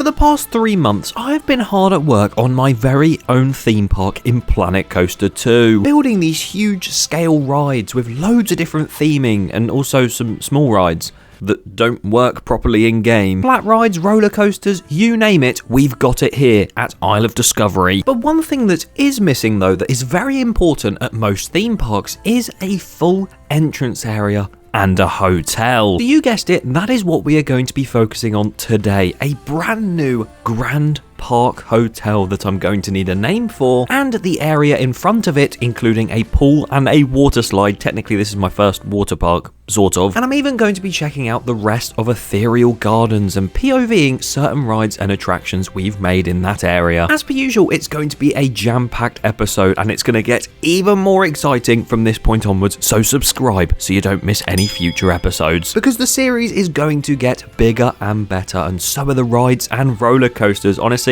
the past 3 months, I've been hard at work on my very own theme park in Planet Coaster 2, building these huge scale rides with loads of different theming and also some small rides that don't work properly in-game. Flat rides, roller coasters, you name it, we've got it here at Isle of Discovery. But one thing that is missing though, that is very important at most theme parks, is a full entrance area and a hotel. So you guessed it, that is what we are going to be focusing on today. A brand new Grand Park hotel that I'm going to need a name for, and the area in front of it, including a pool and a water slide. Technically, this is my first water park, sort of. And I'm even going to be checking out the rest of Ethereal Gardens and POVing certain rides and attractions we've made in that area. As per usual, it's going to be a jam-packed episode, and it's going to get even more exciting from this point onwards, so subscribe so you don't miss any future episodes. Because the series is going to get bigger and better, and so are the rides and roller coasters. Honestly,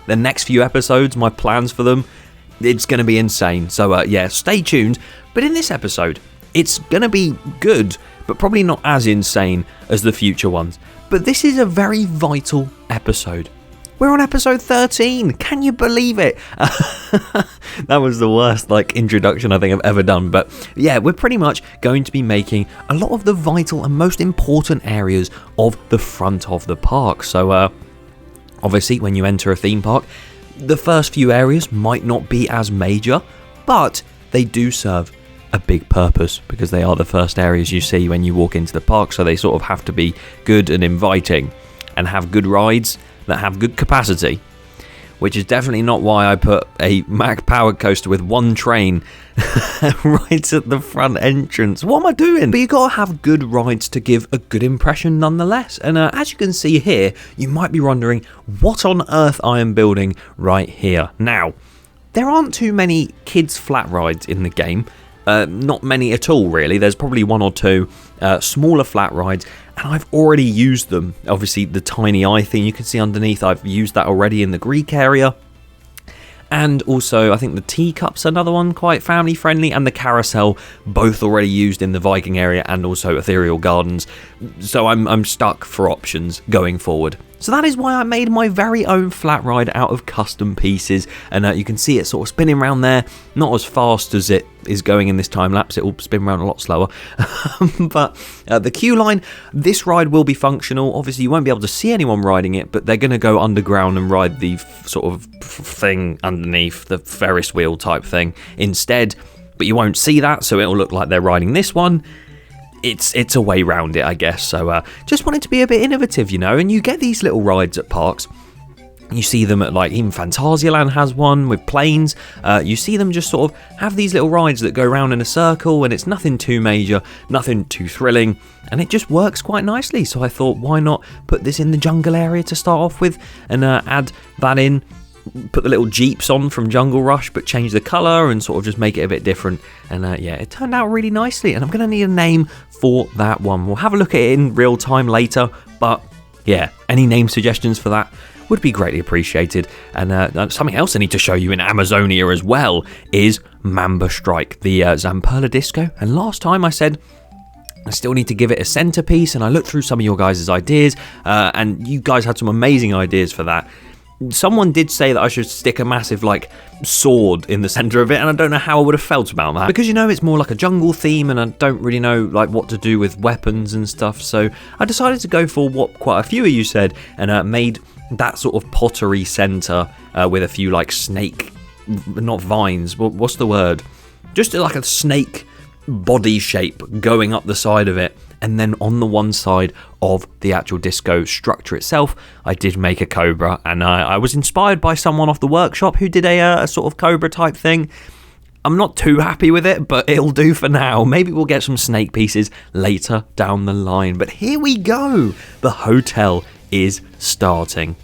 the next few episodes, my plans for them, it's going to be insane. So yeah, stay tuned. But in this episode, it's going to be good, but probably not as insane as the future ones. But this is a very vital episode. We're on episode 13. Can you believe it? That was the worst introduction I think I've ever done. But yeah, we're pretty much going to be making a lot of the vital and most important areas of the front of the park. So obviously, when you enter a theme park, the first few areas might not be as major, but they do serve a big purpose because they are the first areas you see when you walk into the park, so they sort of have to be good and inviting and have good rides that have good capacity, which is definitely not why I put a Mack powered coaster with one train right at the front entrance. What am I doing? But you gotta have good rides to give a good impression nonetheless. And as you can see here, you might be wondering what on earth I am building right here. Now, there aren't too many kids flat rides in the game. Not many at all, really. There's probably one or two smaller flat rides, and I've already used them. Obviously, the tiny eye thing you can see underneath, I've used that already in the Greek area. And also, I think the teacup's another one, quite family friendly, and the carousel, both already used in the Viking area and also Ethereal Gardens. So I'm stuck for options going forward. So that is why I made my very own flat ride out of custom pieces, and you can see it sort of spinning around there, not as fast as it is going in this time lapse, it will spin around a lot slower. But the queue line, this ride will be functional. Obviously you won't be able to see anyone riding it, but they're going to go underground and ride the sort of thing underneath, the Ferris wheel type thing instead, but you won't see that, so it'll look like they're riding this one. It's a way round it, I guess. So just wanted to be a bit innovative, you know, and you get these little rides at parks. You see them at even Phantasialand has one with planes. You see them just sort of have these little rides that go around in a circle, and it's nothing too major, nothing too thrilling, and it just works quite nicely. So I thought, why not put this in the jungle area to start off with, and add that in. Put the little jeeps on from Jungle Rush, but change the colour and sort of just make it a bit different. And yeah, it turned out really nicely, and I'm going to need a name for that one. We'll have a look at it in real time later, but yeah, any name suggestions for that would be greatly appreciated. And something else I need to show you in Amazonia as well is Mamba Strike, the Zamperla Disco. And last time I said I still need to give it a centerpiece, and I looked through some of your guys' ideas, and you guys had some amazing ideas for that. Someone did say that I should stick a massive sword in the centre of it, and I don't know how I would have felt about that, because it's more like a jungle theme, and I don't really know what to do with weapons and stuff. So I decided to go for what quite a few of you said, and made that sort of pottery centre with a few snake, not vines, what's the word? Just like a snake body shape going up the side of it. And then on the one side of the actual disco structure itself, I did make a cobra, and I was inspired by someone off the workshop who did a sort of cobra type thing. I'm not too happy with it, but it'll do for now. Maybe we'll get some snake pieces later down the line. But here we go. The hotel is starting.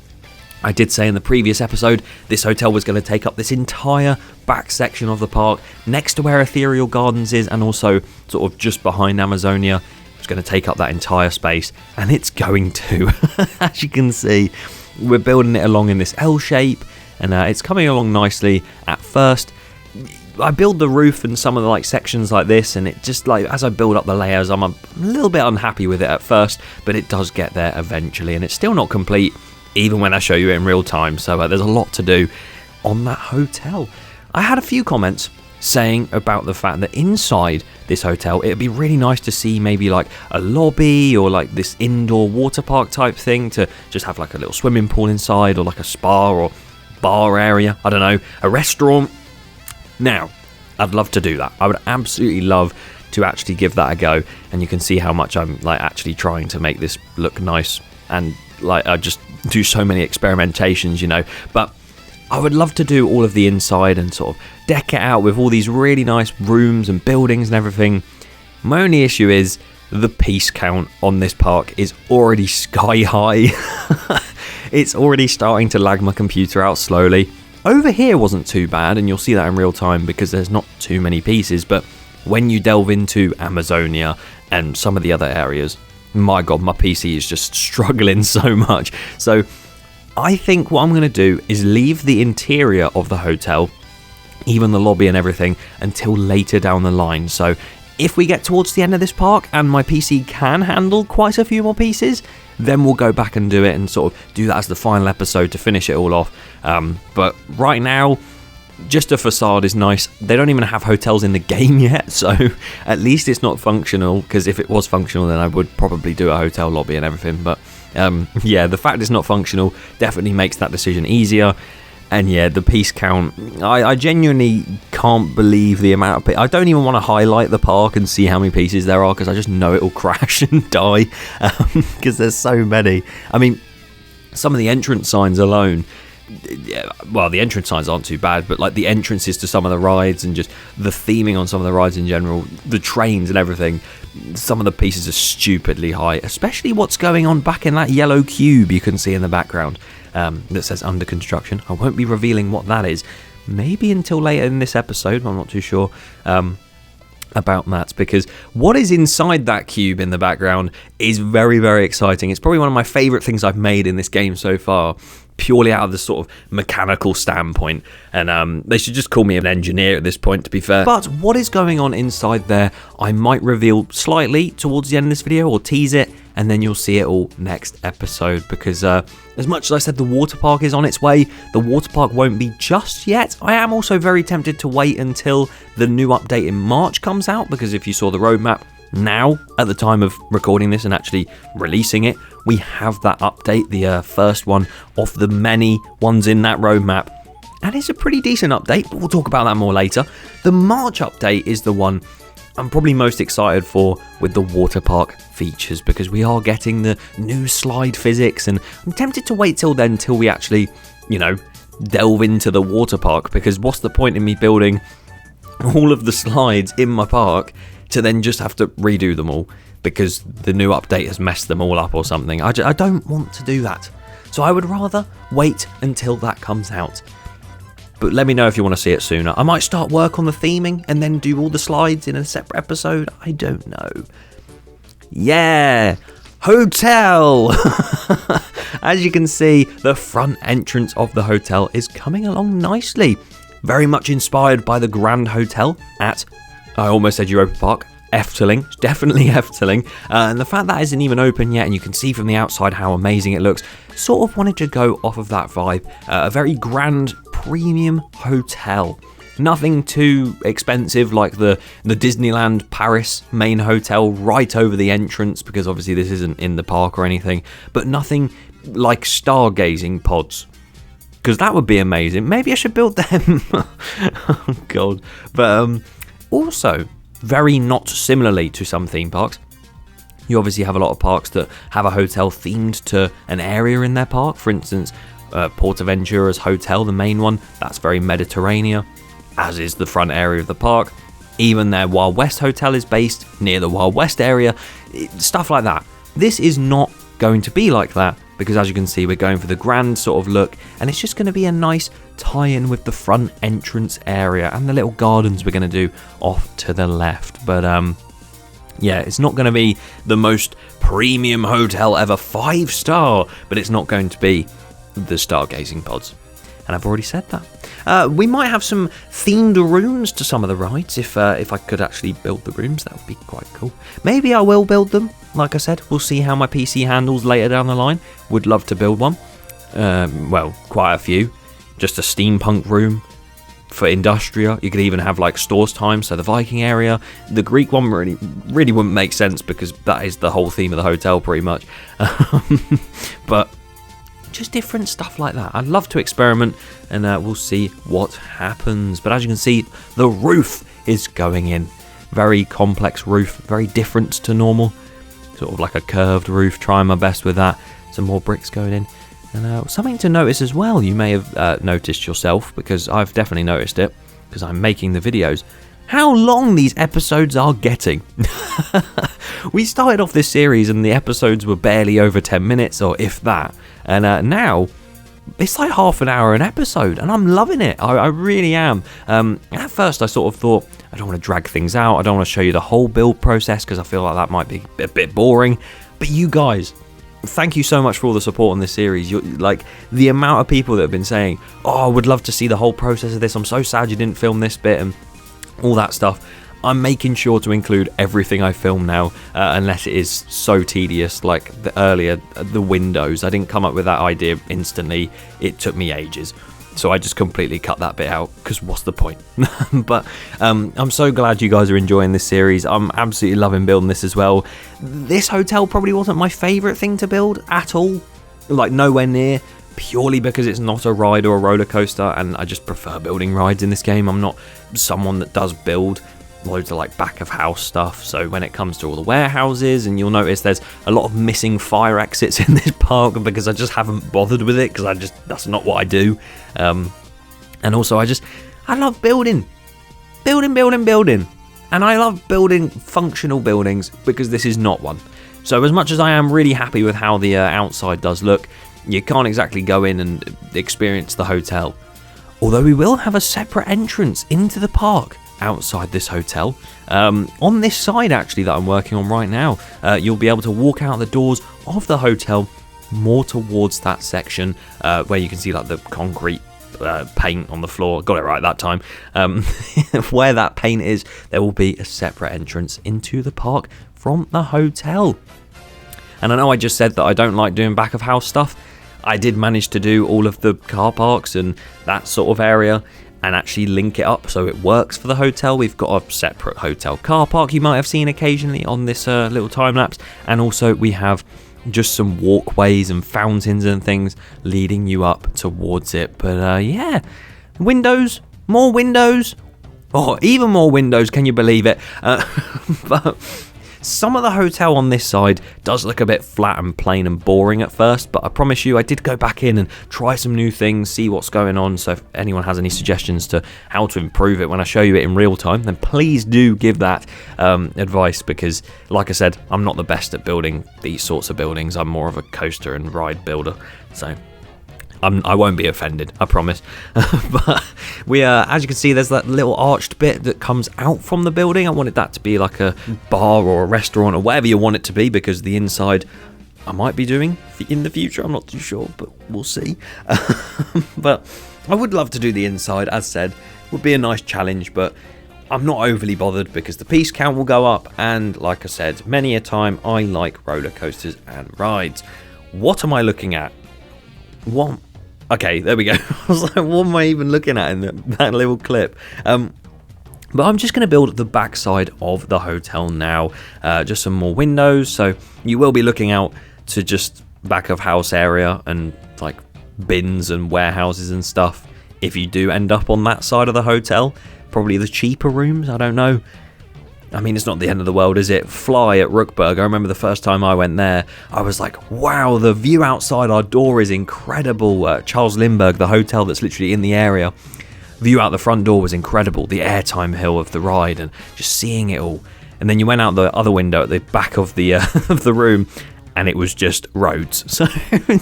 I did say in the previous episode, this hotel was going to take up this entire back section of the park, next to where Ethereal Gardens is, and also sort of just behind Amazonia. It's going to take up that entire space, and it's going to. As you can see, we're building it along in this L shape, and it's coming along nicely at first. I build the roof and some of the sections like this, and it just as I build up the layers, I'm a little bit unhappy with it at first, but it does get there eventually, and it's still not complete. even when I show you it in real time. So there's a lot to do on that hotel. I had a few comments saying about the fact that inside this hotel it'd be really nice to see maybe like a lobby or like this indoor water park type thing, to just have like a little swimming pool inside, or like a spa or bar area, I don't know, a restaurant. Now, I'd love to do that. I would absolutely love to actually give that a go, and you can see how much I'm like actually trying to make this look nice, and like I just do so many experimentations, you know. But I would love to do all of the inside and sort of deck it out with all these really nice rooms and buildings and everything. My only issue is the piece count on this park is already sky high. It's already starting to lag my computer out slowly. Over here wasn't too bad, and you'll see that in real time because there's not too many pieces, but when you delve into Amazonia and some of the other areas, my god, my PC is just struggling so much. So I think what I'm going to do is leave the interior of the hotel, even the lobby and everything, until later down the line. So if we get towards the end of this park and my PC can handle quite a few more pieces, then we'll go back and do it and sort of do that as the final episode to finish it all off. But right now, just a facade is nice. They don't even have hotels in the game yet, so at least it's not functional, because if it was functional then I would probably do a hotel lobby and everything. But yeah, the fact it's not functional definitely makes that decision easier. And yeah, the piece count, I genuinely can't believe the amount of I don't even want to highlight the park and see how many pieces there are, because I just know it will crash and die, because there's so many. I mean, some of the entrance signs alone, well, the entrance signs aren't too bad, but like the entrances to some of the rides and just the theming on some of the rides in general, the trains and everything, some of the pieces are stupidly high, especially what's going on back in that yellow cube you can see in the background. That says under construction. I won't be revealing what that is, maybe until later in this episode. I'm not too sure about that, because what is inside that cube in the background is very, very exciting. It's probably one of my favourite things I've made in this game so far, purely out of the sort of mechanical standpoint. And they should just call me an engineer at this point, to be fair. But what is going on inside there, I might reveal slightly towards the end of this video, or tease it, and then you'll see it all next episode, because as much as I said the water park is on its way, the water park won't be just yet. I am also very tempted to wait until the new update in March comes out, because if you saw the roadmap now, at the time of recording this and actually releasing it, we have that update, the first one of the many ones in that roadmap. And it's a pretty decent update, but we'll talk about that more later. The March update is the one I'm probably most excited for, with the water park features, because we are getting the new slide physics, and I'm tempted to wait till then, till we actually, you know, delve into the water park, because what's the point in me building all of the slides in my park to then just have to redo them all because the new update has messed them all up or something. I don't want to do that. So I would rather wait until that comes out. But let me know if you want to see it sooner. I might start work on the theming and then do all the slides in a separate episode. I don't know. Yeah! Hotel! As you can see, the front entrance of the hotel is coming along nicely. Very much inspired by the Grand Hotel at, I almost said Europa Park, Efteling. It's definitely Efteling. And the fact that isn't even open yet, and you can see from the outside how amazing it looks, sort of wanted to go off of that vibe. A very grand, premium hotel. Nothing too expensive like the Disneyland Paris main hotel right over the entrance, because obviously this isn't in the park or anything, but nothing like stargazing pods, because that would be amazing. Maybe I should build them. Oh god. But also, very not similarly to some theme parks, you obviously have a lot of parks that have a hotel themed to an area in their park. For instance, Portaventura's hotel, the main one, that's very Mediterranean, as is the front area of the park. Even their Wild West hotel is based near the Wild West area, stuff like that. This is not going to be like that, because as you can see, we're going for the grand sort of look, and it's just going to be a nice tie-in with the front entrance area and the little gardens we're going to do off to the left. But yeah, it's not going to be the most premium hotel ever, 5-star, but it's not going to be the stargazing pods. And I've already said that. We might have some themed rooms to some of the rides. If I could actually build the rooms, that would be quite cool. Maybe I will build them. Like I said, we'll see how my PC handles later down the line. Would love to build one. well, quite a few. Just a steampunk room. For Industria, you could even have like stores time, so the Viking area. The Greek one really wouldn't make sense because that is the whole theme of the hotel pretty much. But just different stuff like that. I'd love to experiment, and we'll see what happens. But as you can see, the roof is going in. Very complex roof, very different to normal. Sort of like a curved roof, trying my best with that. Some more bricks going in. And something to notice as well, you may have noticed yourself, because I've definitely noticed it, because I'm making the videos, how long these episodes are getting. We started off this series and the episodes were barely over 10 minutes, or if that, and now it's like half an hour an episode, and I'm loving it. I really am. At first I sort of thought, I don't want to drag things out, I don't want to show you the whole build process, because I feel like that might be a bit boring, but you guys, thank you so much for all the support on this series. Like, the amount of people that have been saying, oh, I would love to see the whole process of this, I'm so sad you didn't film this bit, and all that stuff. I'm making sure to include everything I film now, unless it is so tedious, like the windows. I didn't come up with that idea instantly, it took me ages. So I just completely cut that bit out, because what's the point? But I'm so glad you guys are enjoying this series. I'm absolutely loving building this as well. This hotel probably wasn't my favourite thing to build at all. Like, nowhere near. Purely because it's not a ride or a roller coaster, and I just prefer building rides in this game. I'm not someone that does build loads of like back of house stuff, so when it comes to all the warehouses, and you'll notice there's a lot of missing fire exits in this park because I just haven't bothered with it, because that's not what I do. And also I love building, and I love building functional buildings, because this is not one. So as much as I am really happy with how the outside does look, you can't exactly go in and experience the hotel. Although we will have a separate entrance into the park outside this hotel. On this side actually that I'm working on right now, you'll be able to walk out the doors of the hotel more towards that section where you can see like the concrete paint on the floor. Got it right that time. Where that paint is, there will be a separate entrance into the park from the hotel. And I know I just said that I don't like doing back of house stuff. I did manage to do all of the car parks and that sort of area and actually link it up so it works for the hotel. We've got a separate hotel car park you might have seen occasionally on this little time lapse, and also we have just some walkways and fountains and things leading you up towards it. But yeah, windows, more windows, even more windows, can you believe it? But some of the hotel on this side does look a bit flat and plain and boring at first, but I promise you I did go back in and try some new things, see what's going on. So if anyone has any suggestions to how to improve it when I show you it in real time, then please do give that advice, because like I said, I'm not the best at building these sorts of buildings. I'm more of a coaster and ride builder, so I won't be offended, I promise. But we as you can see, there's that little arched bit that comes out from the building. I wanted that to be like a bar or a restaurant or whatever you want it to be, because the inside I might be doing in the future, I'm not too sure, but we'll see. But I would love to do the inside, as said, would be a nice challenge, but I'm not overly bothered because the piece count will go up, and like I said many a time, I like roller coasters and rides. What am I looking at? What? Okay, there we go. I was like, what am I even looking at in that little clip? But I'm just going to build the backside of the hotel now. Just some more windows, so you will be looking out to just back of house area and like bins and warehouses and stuff. If you do end up on that side of the hotel, probably the cheaper rooms, I don't know. I mean, it's not the end of the world, is it? Fly at Rookburg, I remember the first time I went there, I was like, wow, the view outside our door is incredible. Charles Lindbergh, the hotel that's literally in the area, view out the front door was incredible. The airtime hill of the ride and just seeing it all. And then you went out the other window at the back of the of the room, and it was just roads. So,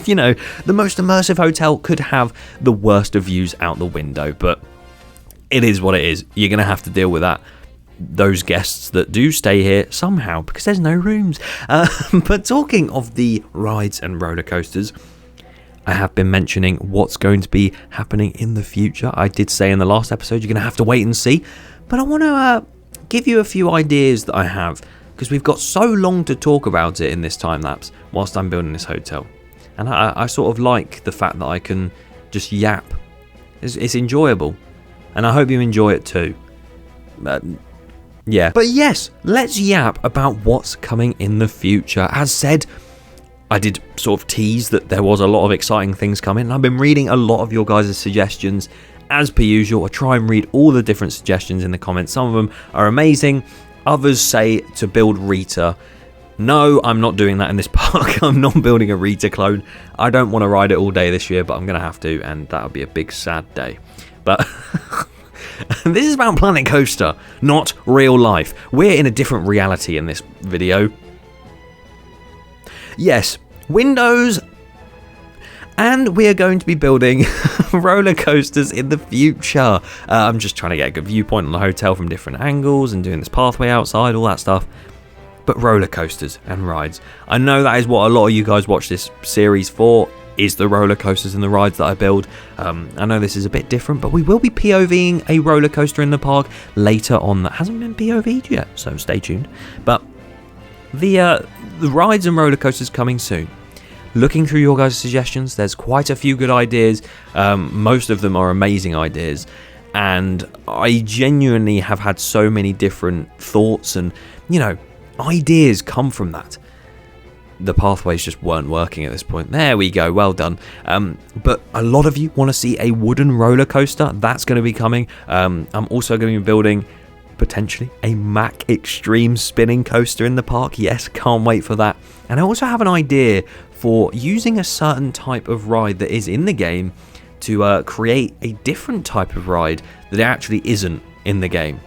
you know, the most immersive hotel could have the worst of views out the window, but it is what it is. You're going to have to deal with that. Those guests that do stay here somehow, because there's no rooms. But talking of the rides and roller coasters, I have been mentioning what's going to be happening in the future. I did say in the last episode you're going to have to wait and see, but I want to give you a few ideas that I have, because we've got so long to talk about it in this time lapse whilst I'm building this hotel. And I sort of like the fact that I can just yap. It's enjoyable. And I hope you enjoy it too. Yeah. But yes, let's yap about what's coming in the future. As said, I did sort of tease that there was a lot of exciting things coming. And I've been reading a lot of your guys' suggestions. As per usual, I try and read all the different suggestions in the comments. Some of them are amazing. Others say to build Rita. No, I'm not doing that in this park. I'm not building a Rita clone. I don't want to ride it all day this year, but I'm going to have to, and that'll be a big sad day. But this is about Planet Coaster, not real life. We're in a different reality in this video. Yes, Windows, and we are going to be building roller coasters in the future. I'm just trying to get a good viewpoint on the hotel from different angles and doing this pathway outside, all that stuff. But roller coasters and rides. I know that is what a lot of you guys watch this series for, is the roller coasters and the rides that I build. I know this is a bit different, but we will be POVing a roller coaster in the park later on that hasn't been POV'd yet, so stay tuned. But the rides and roller coasters coming soon. Looking through your guys' suggestions, there's quite a few good ideas. Most of them are amazing ideas. And I genuinely have had so many different thoughts and, ideas come from that. The pathways just weren't working at this point. There we go, well done. But a lot of you want to see a wooden roller coaster. That's going to be coming. I'm also going to be building potentially a Mack Extreme spinning coaster in the park. Yes, can't wait for that. And I also have an idea for using a certain type of ride that is in the game to create a different type of ride that actually isn't in the game.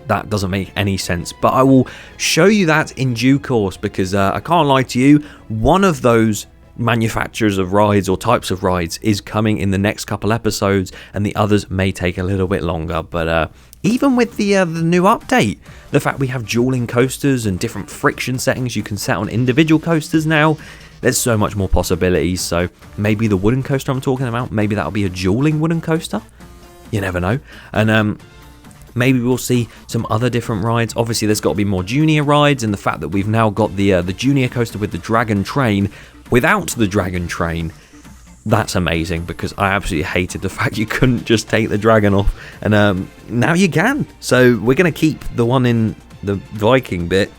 That doesn't make any sense, but I will show you that in due course, because I can't lie to you, one of those manufacturers of rides or types of rides is coming in the next couple episodes, and the others may take a little bit longer. But even with the new update, the fact we have dueling coasters and different friction settings you can set on individual coasters now, there's so much more possibilities. So maybe the wooden coaster I'm talking about, maybe that'll be a dueling wooden coaster. You never know. And maybe we'll see some other different rides. Obviously, there's got to be more junior rides, and the fact that we've now got the junior coaster with the dragon train without the dragon train, that's amazing, because I absolutely hated the fact you couldn't just take the dragon off, and now you can. So we're going to keep the one in the Viking bit,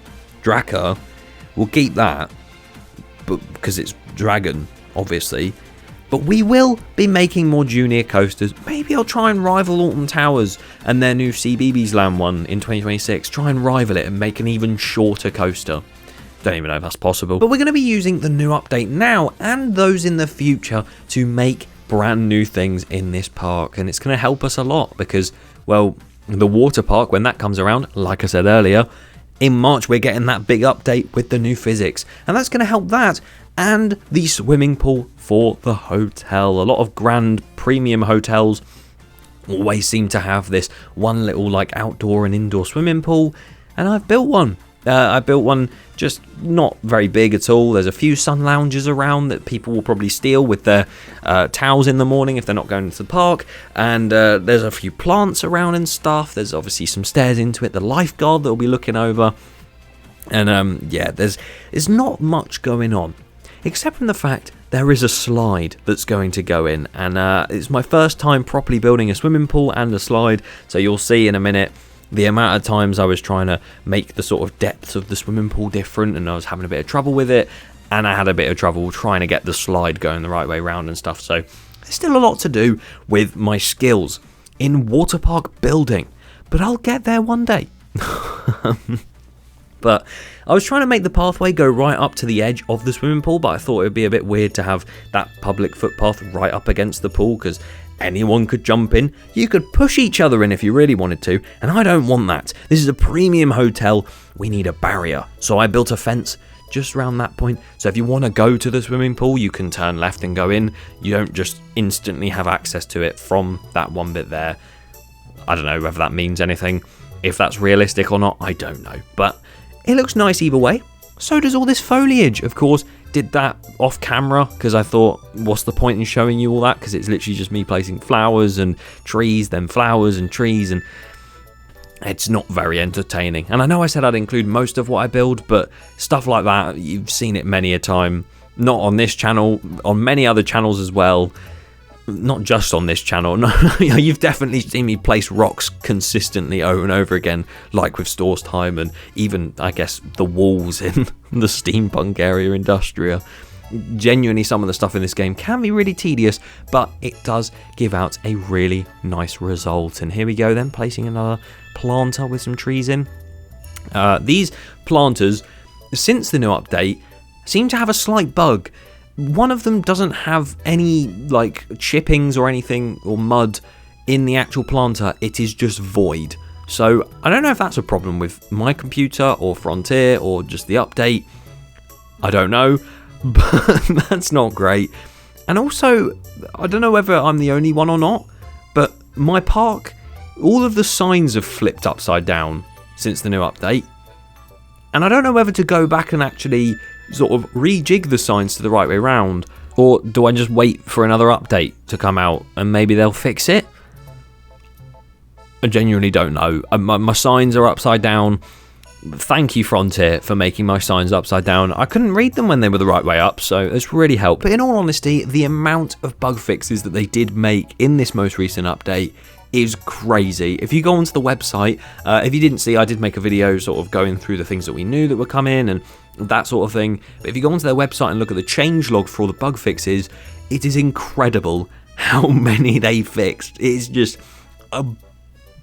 Drakkar. We'll keep that, but because it's dragon, obviously. But we will be making more junior coasters. Maybe I'll try and rival Alton Towers and their new CBeebies Land one in 2026. Try and rival it and make an even shorter coaster. Don't even know if that's possible. But we're going to be using the new update now and those in the future to make brand new things in this park. And it's going to help us a lot because, well, the water park, when that comes around, like I said earlier, in March we're getting that big update with the new physics. And that's going to help that. And the swimming pool for the hotel. A lot of grand premium hotels always seem to have this one little like outdoor and indoor swimming pool. And I've built one. I built one just not very big at all. There's a few sun lounges around that people will probably steal with their towels in the morning if they're not going to the park. And there's a few plants around and stuff. There's obviously some stairs into it. The lifeguard that will be looking over. And yeah, there's not much going on. Except from the fact there is a slide that's going to go in. And it's my first time properly building a swimming pool and a slide. So you'll see in a minute the amount of times I was trying to make the sort of depth of the swimming pool different. And I was having a bit of trouble with it. And I had a bit of trouble trying to get the slide going the right way around and stuff. So there's still a lot to do with my skills in water park building. But I'll get there one day. But I was trying to make the pathway go right up to the edge of the swimming pool, but I thought it would be a bit weird to have that public footpath right up against the pool because anyone could jump in. You could push each other in if you really wanted to, and I don't want that. This is a premium hotel. We need a barrier. So I built a fence just around that point. So if you want to go to the swimming pool, you can turn left and go in. You don't just instantly have access to it from that one bit there. I don't know whether that means anything. If that's realistic or not, I don't know. But it looks nice either way. So does all this foliage. Of course, did that off camera because I thought, what's the point in showing you all that? Because it's literally just me placing flowers and trees, then flowers and trees, and it's not very entertaining. And I know I said I'd include most of what I build, but stuff like that, you've seen it many a time. not on this channel, on many other channels as well. Not just on this channel. No, you've definitely seen me place rocks consistently over and over again, like with Stores Time, and even, I guess, the walls in the steampunk area Industria. Genuinely, some of the stuff in this game can be really tedious, but it does give out a really nice result. And here we go then, placing another planter with some trees in. These planters, since the new update, seem to have a slight bug. One of them doesn't have any like chippings or anything or mud in the actual planter. It is just void. So I don't know if that's a problem with my computer or Frontier or just the update. I don't know, but that's not great. And also, I don't know whether I'm the only one or not, but my park, all of the signs have flipped upside down since the new update. And I don't know whether to go back and actually sort of rejig the signs to the right way around, or do I just wait for another update to come out and maybe they'll fix it? I genuinely don't know. My signs are upside down. Thank you, Frontier, for making my signs upside down. I couldn't read them when they were the right way up, so it's really helped. But in all honesty, the amount of bug fixes that they did make in this most recent update is crazy. If you go onto the website, if you didn't see, I did make a video sort of going through the things that we knew that were coming and that sort of thing. But if you go onto their website and look at the changelog for all the bug fixes, it is incredible how many they fixed. It is just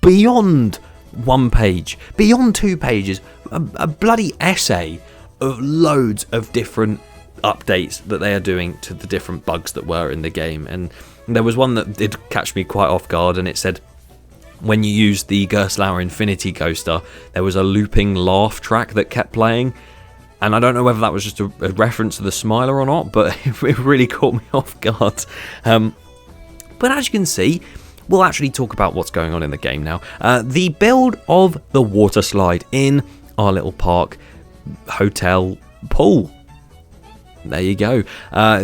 beyond one page, beyond 2 pages, a bloody essay of loads of different updates that they are doing to the different bugs that were in the game. And there was one that did catch me quite off guard, and it said when you used the Gerstlauer Infinity Coaster, there was a looping laugh track that kept playing. And I don't know whether that was just a reference to the Smiler or not, but it really caught me off guard. But as you can see, we'll actually talk about what's going on in the game now. The build of the water slide in our little park hotel pool. There you go.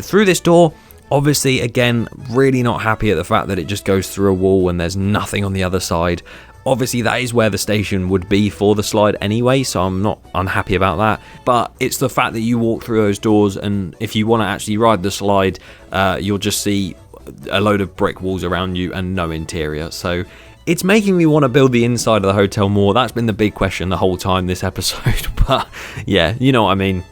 Through this door, obviously, again, really not happy at the fact that it just goes through a wall and there's nothing on the other side. Obviously, that is where the station would be for the slide anyway, so I'm not unhappy about that. But it's the fact that you walk through those doors, and if you want to actually ride the slide, you'll just see a load of brick walls around you and no interior. So it's making me want to build the inside of the hotel more. That's been the big question the whole time this episode. But yeah, you know what I mean.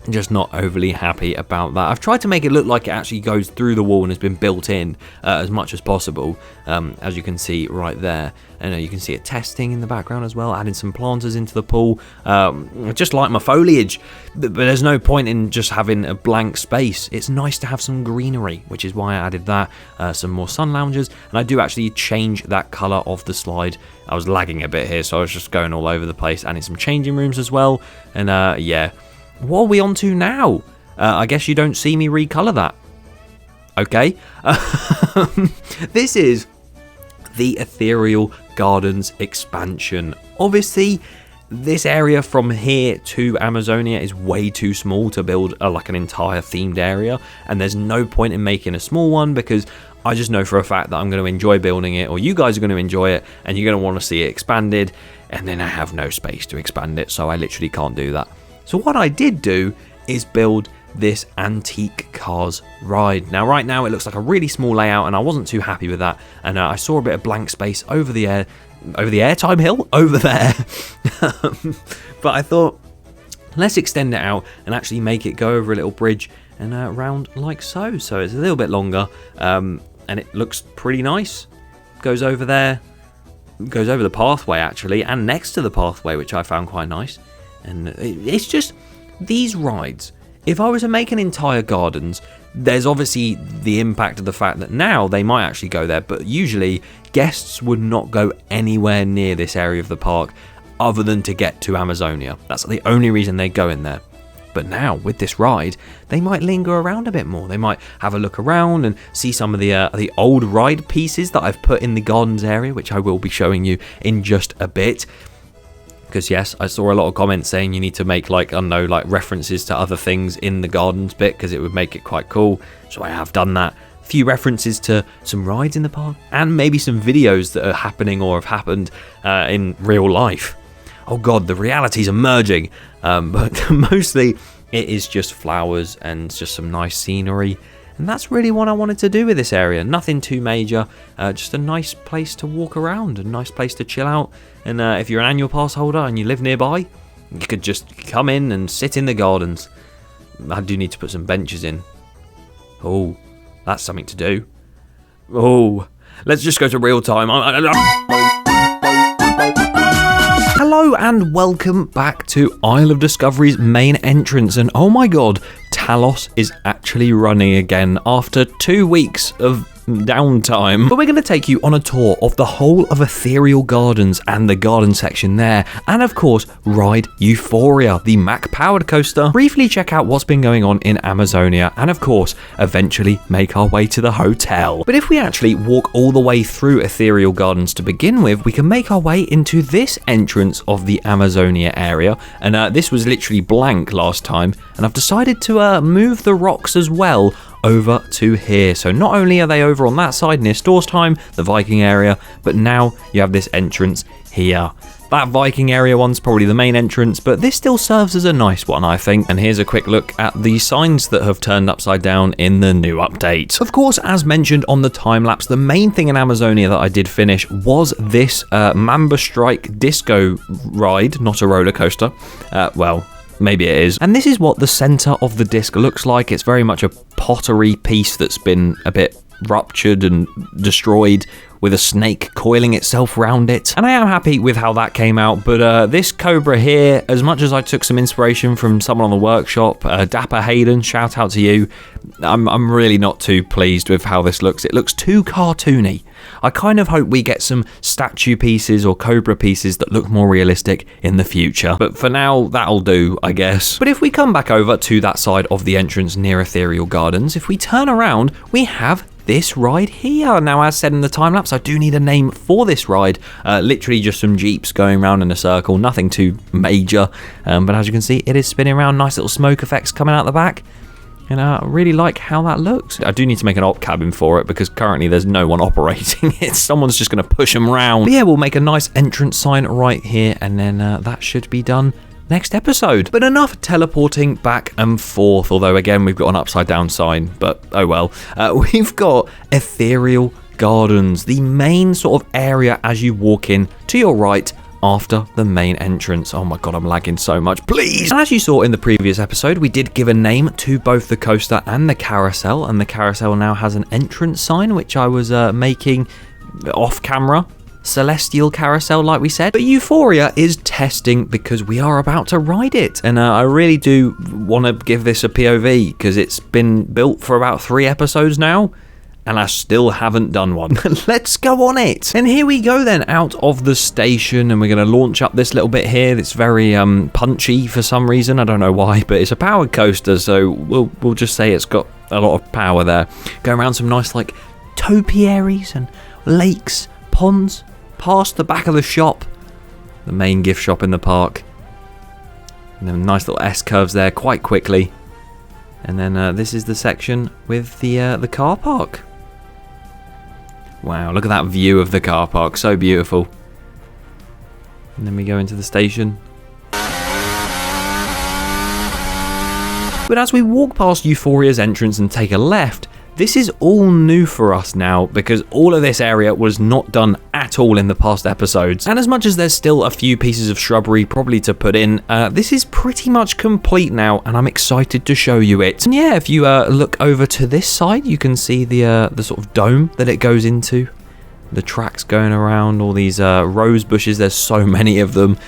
Just not overly happy about that. I've tried to make it look like it actually goes through the wall and has been built in as much as possible, as you can see right there. And you can see it testing in the background as well, adding some planters into the pool. Just like my foliage, but there's no point in just having a blank space. It's nice to have some greenery, which is why I added that. Some more sun loungers, and I do actually change that colour of the slide. I was lagging a bit here, so I was just going all over the place, adding some changing rooms as well. And yeah. What are we on to now? I guess you don't see me recolour that. Okay. This is the Ethereal Gardens expansion. Obviously, this area from here to Amazonia is way too small to build like an entire themed area. And there's no point in making a small one because I just know for a fact that I'm going to enjoy building it, or you guys are going to enjoy it, and you're going to want to see it expanded. And then I have no space to expand it, so I literally can't do that. So what I did do is build this antique cars ride. Now right now it looks like a really small layout and I wasn't too happy with that, and I saw a bit of blank space over the airtime hill over there. But I thought, let's extend it out and actually make it go over a little bridge and round like so. So it's a little bit longer, and it looks pretty nice. Goes over there, goes over the pathway actually, and next to the pathway, which I found quite nice. And it's just these rides. If I was to make an entire gardens, there's obviously the impact of the fact that now they might actually go there, but usually guests would not go anywhere near this area of the park other than to get to Amazonia. That's the only reason they go in there. But now with this ride, they might linger around a bit more. They might have a look around and see some of the old ride pieces that I've put in the gardens area, which I will be showing you in just a bit. Because yes, I saw a lot of comments saying you need to make like, I don't know, like references to other things in the gardens bit because it would make it quite cool. So I have done that. A few references to some rides in the park and maybe some videos that are happening or have happened in real life. Oh god, the reality's emerging. But mostly It is just flowers and just some nice scenery. And that's really what I wanted to do with this area. Nothing too major, just a nice place to walk around, a nice place to chill out. And if you're an annual pass holder and you live nearby, you could just come in and sit in the gardens. I do need to put some benches in. Oh, that's something to do. Oh, let's just go to real time. Hello and welcome back to Isle of Discovery's main entrance. And oh my god, Talos is actually running again after 2 weeks of downtime. But we're going to take you on a tour of the whole of Ethereal Gardens and the garden section there, and of course ride Euphoria, the Mac powered coaster, briefly check out what's been going on in Amazonia, and of course eventually make our way to the hotel. But if we actually walk all the way through Ethereal Gardens to begin with, we can make our way into this entrance of the Amazonia area, and this was literally blank last time, and I've decided to move the rocks as well over to here. So not only are they over on that side near Stores Time, the Viking area, but now you have this entrance here. That Viking area one's probably the main entrance, but this still serves as a nice one, I think. And here's a quick look at the signs that have turned upside down in the new update. Of course, as mentioned on the time lapse, the main thing in Amazonia that I did finish was this Mamba Strike disco ride, not a roller coaster. Well, maybe it is. And this is what the center of the disc looks like. It's very much a pottery piece that's been a bit ruptured and destroyed, with a snake coiling itself around it. And I am happy with how that came out, but this Cobra here, as much as I took some inspiration from someone on the workshop, Dapper Hayden, shout out to you, I'm really not too pleased with how this looks. It looks too cartoony. I kind of hope we get some statue pieces or Cobra pieces that look more realistic in the future. But for now, that'll do, I guess. But if we come back over to that side of the entrance near Ethereal Gardens, if we turn around, we have this ride here. Now, as said in the time lapse, I do need a name for this ride. Literally just some jeeps going around in a circle, nothing too major. But as you can see, it is spinning around, nice little smoke effects coming out the back. And I really like how that looks. I do need to make an op cabin for it because currently there's no one operating it. Someone's just going to push them around. But yeah, we'll make a nice entrance sign right here, and then that should be done next episode. But enough teleporting back and forth, although again we've got an upside down sign, but oh well. We've got Ethereal Gardens, the main sort of area as you walk in to your right after the main entrance. Oh my god, I'm lagging so much, please! And as you saw in the previous episode, we did give a name to both the coaster and the carousel, and the carousel now has an entrance sign, which I was making off camera. Celestial Carousel, like we said. But Euphoria is testing because we are about to ride it, and I really do want to give this a POV because it's been built for about 3 episodes now and I still haven't done one. Let's go on it. And here we go then, out of the station, and we're going to launch up this little bit here. It's very punchy for some reason. I don't know why, but it's a powered coaster, so we'll just say it's got a lot of power there. Going around some nice like topiaries and lakes, ponds, past the back of the shop, the main gift shop in the park, and then nice little S-curves there quite quickly. And then this is the section with the car park. Wow, look at that view of the car park, so beautiful. And then we go into the station. But as we walk past Euphoria's entrance and take a left, this is all new for us now because all of this area was not done at all in the past episodes. And as much as there's still a few pieces of shrubbery probably to put in, this is pretty much complete now, and I'm excited to show you it. And yeah, if you look over to this side, you can see the sort of dome that it goes into. The tracks going around, all these rose bushes, there's so many of them.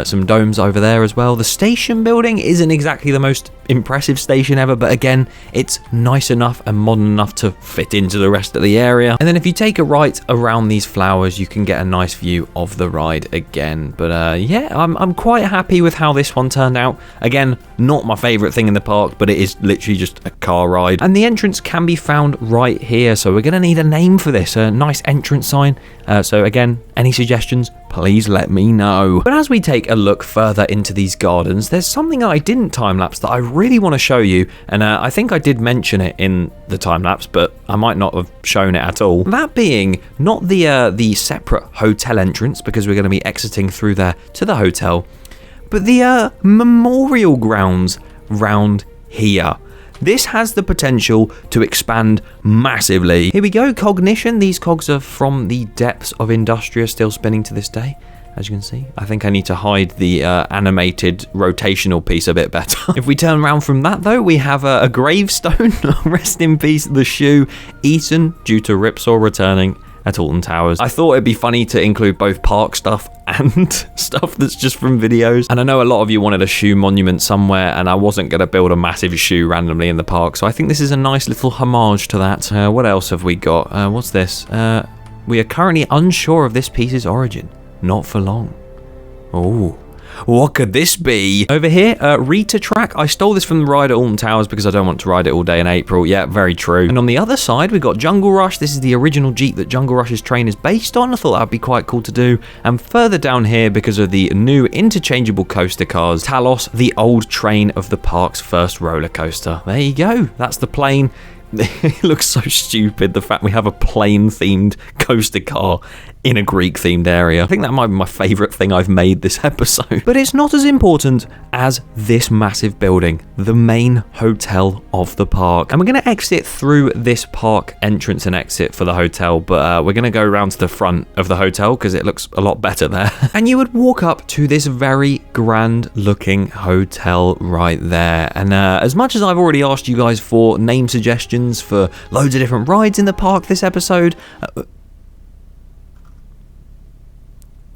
Some domes over there as well. The station building isn't exactly the most impressive station ever, but again, it's nice enough and modern enough to fit into the rest of the area. And then if you take a right around these flowers, you can get a nice view of the ride again. But yeah, I'm quite happy with how this one turned out. Again, not my favourite thing in the park, but it is literally just a car ride. And the entrance can be found right here, so we're going to need a name for this, a nice entrance sign. So again, any suggestions, please let me know. But as we take a look further into these gardens, there's something I didn't time-lapse that I really want to show you, and I think I did mention it in the time-lapse, but I might not have shown it at all. That being not the separate hotel entrance, because we're going to be exiting through there to the hotel, but the memorial grounds round here. This has the potential to expand massively. Here we go, cognition. These cogs are from the depths of Industria, still spinning to this day, as you can see. I think I need to hide the animated rotational piece a bit better. If we turn around from that, though, we have a gravestone. Rest in peace, the shoe, eaten due to Ripsaw returning at Alton Towers. I thought it'd be funny to include both park stuff and stuff that's just from videos. And I know a lot of you wanted a shoe monument somewhere, and I wasn't going to build a massive shoe randomly in the park. So I think this is a nice little homage to that. What else have we got? What's this? We are currently unsure of this piece's origin. Not for long. Oh, what could this be? Over here, Rita track. I stole this from the ride at Alton Towers because I don't want to ride it all day in April. Yeah, very true. And on the other side, we've got Jungle Rush. This is the original Jeep that Jungle Rush's train is based on. I thought that'd be quite cool to do. And further down here, because of the new interchangeable coaster cars, Talos, the old train of the park's first roller coaster. There you go. That's the plane. It looks so stupid, the fact we have a plane-themed coaster car in a Greek-themed area. I think that might be my favourite thing I've made this episode. But it's not as important as this massive building, the main hotel of the park. And we're going to exit through this park entrance and exit for the hotel, but we're going to go around to the front of the hotel because it looks a lot better there. And you would walk up to this very grand-looking hotel right there. And as much as I've already asked you guys for name suggestions for loads of different rides in the park this episode,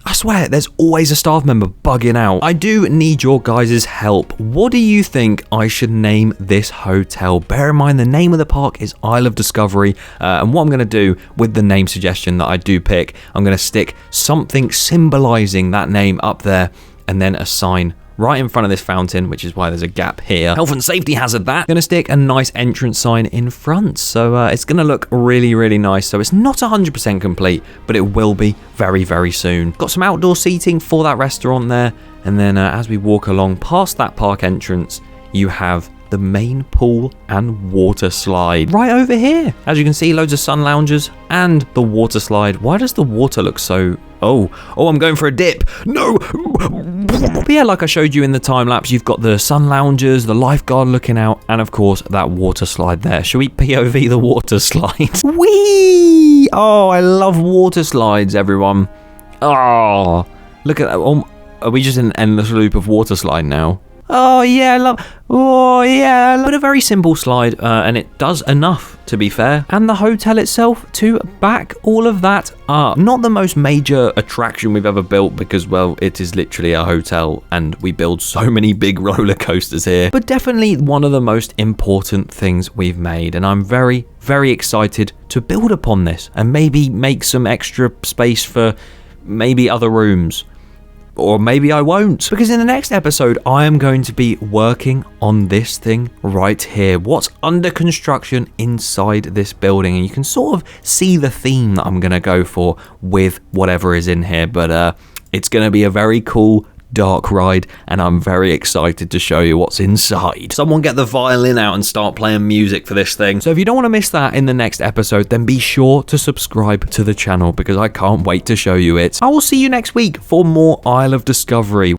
I swear, there's always a staff member bugging out. I do need your guys' help. What do you think I should name this hotel? Bear in mind, the name of the park is Isle of Discovery, and what I'm going to do with the name suggestion that I do pick, I'm going to stick something symbolizing that name up there, and then a sign right in front of this fountain, which is why there's a gap here. Health and safety hazard that. Gonna stick a nice entrance sign in front. So it's gonna look really, really nice. So it's not 100% complete, but it will be very, very soon. Got some outdoor seating for that restaurant there. And then as we walk along past that park entrance, you have the main pool and water slide right over here. As you can see, loads of sun loungers and the water slide. Why does the water look so... Oh, I'm going for a dip. No. But yeah, like I showed you in the time lapse, you've got the sun loungers, the lifeguard looking out, and of course that water slide there. Shall we POV the water slide? Whee! Oh, I love water slides, everyone. Oh, look at that. Oh, are we just in an endless loop of water slide now? Oh yeah, I love. Oh yeah, but a very simple slide, and it does enough, to be fair. And the hotel itself to back all of that up. Not the most major attraction we've ever built because, well, it is literally a hotel, and we build so many big roller coasters here. But definitely one of the most important things we've made, and I'm very, very excited to build upon this and maybe make some extra space for maybe other rooms. Or maybe I won't, because in the next episode I am going to be working on this thing right here, what's under construction inside this building, and you can sort of see the theme that I'm going to go for with whatever is in here. But it's going to be a very cool dark ride, and I'm very excited to show you what's inside. Someone get the violin out and start playing music for this thing. So if you don't want to miss that in the next episode, then be sure to subscribe to the channel because I can't wait to show you it. I will see you next week for more Isle of Discovery.